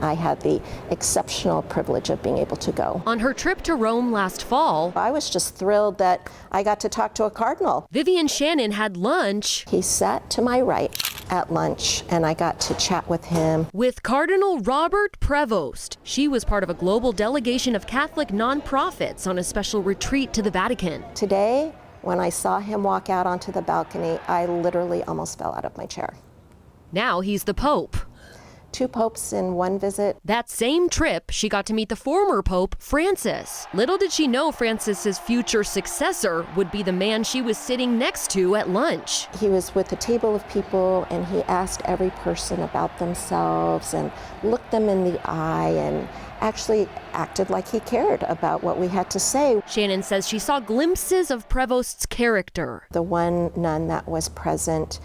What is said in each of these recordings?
I had the exceptional privilege of being able to go. On her trip to Rome last fall, I was just thrilled that I got to talk to a cardinal. Vivian Shannon had lunch. He sat to my right at lunch, and I got to chat with him. With Cardinal Robert Prevost. She was part of a global delegation of Catholic nonprofits on a special retreat to the Vatican. Today, when I saw him walk out onto the balcony, I literally almost fell out of my chair. Now he's the Pope. 2 popes in one visit. That same trip, she got to meet the former Pope, Francis. Little did she know Francis's future successor would be the man she was sitting next to at lunch. He was with a table of people, and he asked every person about themselves and looked them in the eye and actually acted like he cared about what we had to say. Shannon says she saw glimpses of Prevost's character. The one nun that was present,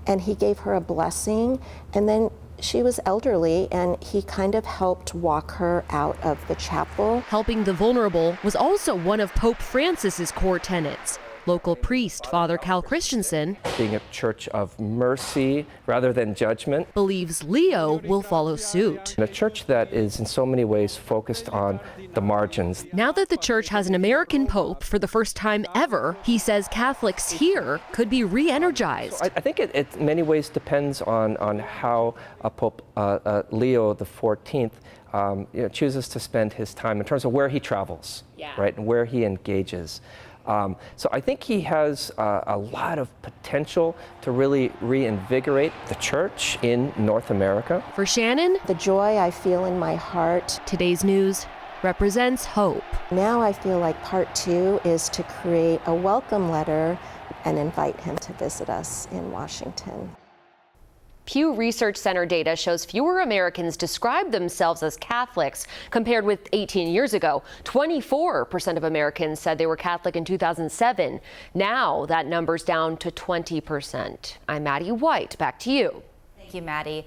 and he gave her a blessing, and then she was elderly, and he kind of helped walk her out of the chapel. Helping the vulnerable was also one of Pope Francis's core tenets. Local priest Father Cal Christensen, being a church of mercy rather than judgment, believes Leo will follow suit. and a church that is in so many ways focused on the margins. Now that the church has an American pope for the first time ever, he says Catholics here could be re-energized. I think it in many ways depends on how Pope Leo XIV chooses to spend his time in terms of where he travels, right, and where he engages. So I think he has a lot of potential to really reinvigorate the church in North America. For Shannon, The joy I feel in my heart. today's news represents hope. Now I feel like part 2 is to create a welcome letter and invite him to visit us in Washington. Pew Research Center data shows fewer Americans describe themselves as Catholics compared with 18 years ago. 24% of Americans said they were Catholic in 2007. Now that number's down to 20%. I'm Maddie White. Back to you. Thank you, Maddie.